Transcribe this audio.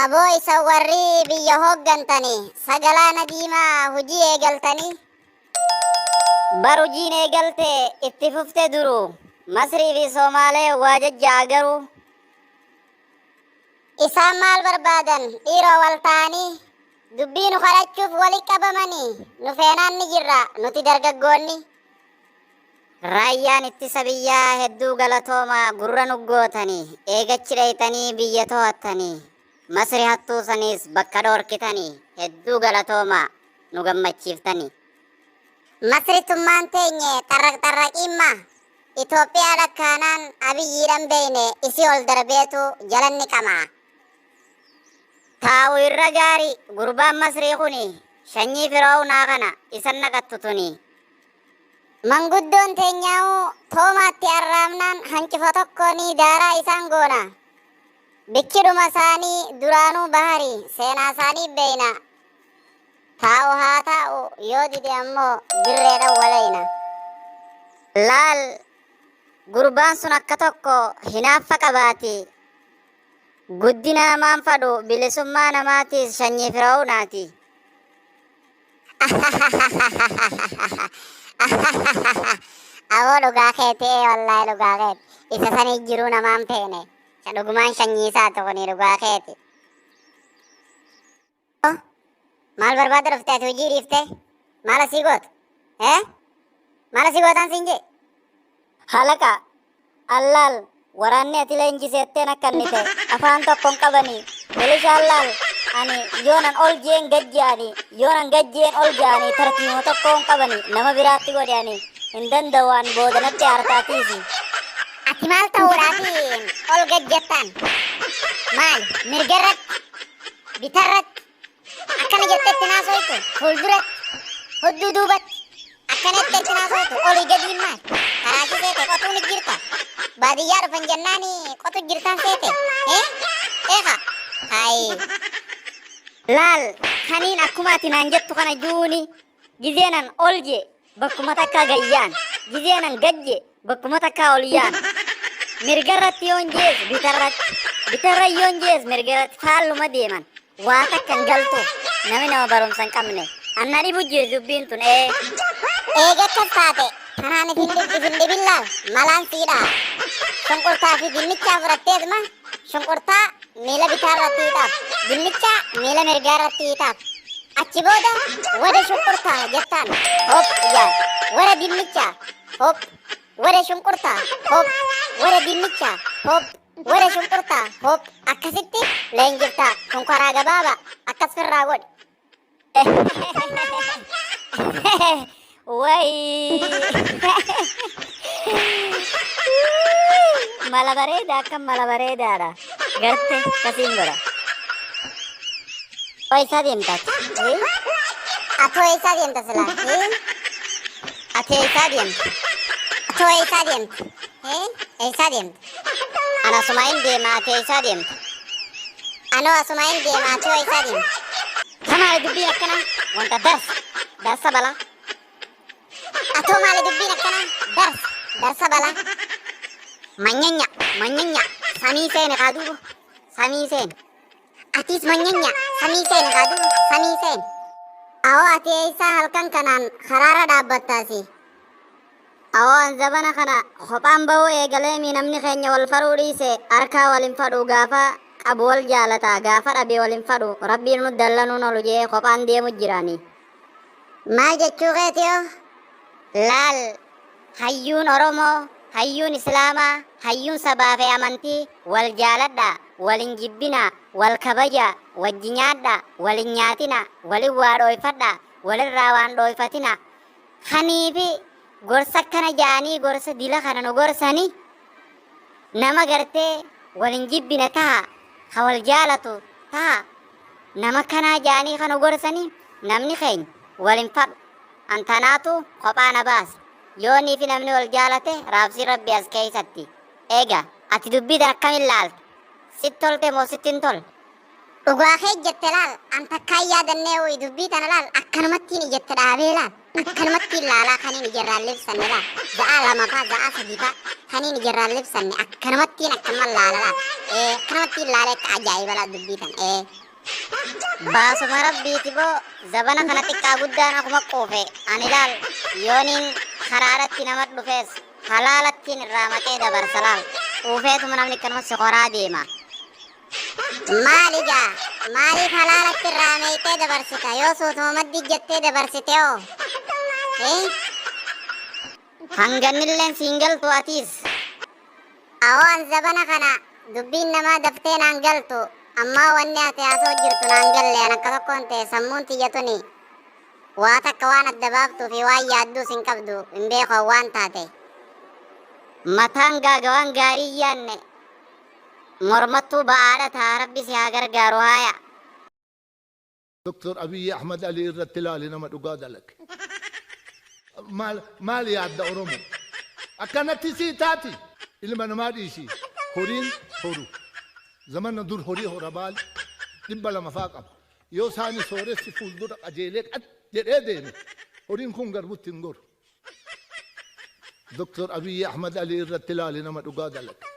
Aboo isa warri biyya hooggantanii sagalaana diimaa hojii eegaltanii. Bar hojiin eegalte itti fufte duruu Masrii fi Somaalee waa jajjaa garuu. Isaan maal barbaadan dhiiroo wal ta'anii dubbii nu kadhachuuf walitti qabamanii nu feenaan ni jirra nuti dargaggoonni. Raayyaan ittisa biyyaa hedduu galatoomaa gurra nu gootanii eegachi dheeytanii biyya to'attanii. Masri hattuusanis bakka dhoorkitanii hedduu galatoomaa nu gammachiiftanii. Masritummaan teenye xarraqiimma Itoophiyaa lakkaanaan abiyyiidhan beeyne isii ol darbeetu jalanni qamaa. Taa'u irra gaarii gurbaan Masrii kuni shanyii Firaa'unaa kana isan naqattu tuni. Manguddoon teenyaa'uu toomaatti arraabnaan hanqifa tokkoonii daaraa isaan goona. Bikkidhuma isaanii duraanuu baharii seenaa isaanii beeyna. Taa'u haa taa'u yoo dide ammoo dirreedhaan walayna. Laal gurbaan sun akka tokko hinaaffa qabaati. Guddina namaan fadhu bilisummaa namaatis shanyii Firaa'unaati. Aboo dhugaa keetee wallaahi dhugaa keeti. Isa sanii jiruu namaan feene. Dhugumaan shanyii isaa tokkoni dhugaa keeti. Maal barbaada dhufte ati hojii dhiifte? Maal asii gootu? Maal asii gootaan siin jee? Halaqa allaal waraanni ati leenjiseetteen akkannite afaan tokkon qabanii milisha allaal ani yoonan ol jeen gajjaanii yoonan gajjeen ol jaanii tartiima tokkoon qabanii nama biraatti godhanii hin danda'uun boodanatti harkaatiisi. Ati maal ta'uudhaatiin ol gajjattaan? Maal mirgarratti bitarratti akkana jetteetti naasoitu fuulduratti hudduu duubatti akkanatteetti naasoitu olii gadiin maal karaati seete qotuu ni jirta baadiyyaa dhufan jennaanii qotu jirtaan seete eeka hayi laal kaniin akkuma ati naan jettu kana juuni gizeenan ol je bakkuma takkaa gayyaan gizeenan gajje bakkuma takkaa ol yaan mirgarratti yoon jees bitarra yoon jees mirgarratti faalluma deeman waa takkan galtu nami nama barumsa hin qabne anna dhibu jiri dubbiin tun eegattas taate kanaan ifin dhibillaal malaan siidha shonqortaa fi dinnichaa fudhatteetuma shonqortaa miila bitaarratti hiixaaf dinnichaa miila mirgaarratti hiixaaf achi booda wada shonqortaa jettaan hop yaa wada dinnichaa hop wada shonqortaa hop wada dinnichaa hop wada shonqortaa hop akkasitti leenjiftaa shonkoraa gabaaba akkas firraa godhe. Wai mala bareeda akkam mala bareedaadha garte kasiin godha. Eessa deemtaati? Atoo eessaa deemta silaa? Ati eessaa deemta? Atoo eessaa deemta? Eessaa deemta? Ana asuma hin deema ati eessaa deemta? Anoo asuma hin deema ati eessaa deemta? Kamaali dubbiin akkana wanta darsa balaa. Atoo maali dubbiin akkana darsa balaa. Manyanya samii seene kaaduubu samii seene. Atis manyanya samii seene kaaduubu samii seene. Awoo ati eessaa halkan kanaan karaara dhaabbattaasi. Awoo zabana kana kophaan bahuu eegaleemi namni keenya wal faruu dhiise harkaa waliin fadhu gaafa qabu wal jaalata gaafa dhabe waliin fadhu rabbiin nu dallanuun olu jee kophaan deemu jiraani. Maal jechuu keetiyoo? Laal hayyuun Oromoo hayyuun Islaamaa hayyuun sabaa fi amantii wal jaaladha walin jibbina wal kabaja wajji nyaadha walin nyaatina walin waa dhooyfadha walirraa waan dhooyfatina kaniifi gorsa akkana jaanii gorsa dila kana nu gorsani nama gartee walin jibbina taha ka wal jaalatu taha nama kanaa jaanii kana gorsani namni keenya walin fadhu antanaatu kophaa na baasa yoonii fi namni wal jaalate raabsii rabbi as keessatti eega ati dubbii tan akkamiin laalta sitti tolte moo sitti hin tolle Dhugaafee jette laal an takkaa yaadannee ho'i dubbii tana laal akkanumattiin jette dhaabee laal akkanumattiin laalaa kaniin ijarraan libsanne laal za'a lama faa za'a sadi faa kaniin ijarraan libsanne akkanumattiin akkanuman laala laal akkanumattiin laalee akka ajaa'iba laal dubbii tana baasuma rabbiiti boo zabana kana xiqqaa guddaan akkuma quufe ani laal yooniin karaadhatti nama dhufees halaalattiin irraa maqee dabarsa laal quufeetuma namni akkanuma sokoraa deema. Maaligaa maaliif halaalatti irraa meeytee dabarsita yoo suutuma maddi jettee dabarsite hoo hangannilleen siin galtu atiis awoo an zabana kana dubbiin namaa daftee naan galtu ammaa wanni ati haasoo jirtu naan galle an akka tokkoon ta'e sammuun tiyyatuni waa takka waan adda baaftuu fi waan yaadduus hin qabdu hin beeku waan taate mataan gaagawaan gaarii yaanne مرمتو بعادة ربي سيهاجر جاروهايا دكتور أبي أحمد علي الرتلالي نما تقاد لك مالي عد أورمو أكنت تسي تاتي اللي ما نمادي شيء هورين هورو زمان دور هوري هوربال دبلا مفاقم يو ساني سورس فول دور أجيلك أجيلك هورين كون غربوت تنغور دكتور أبي أحمد علي الرتلالي نما تقاد لك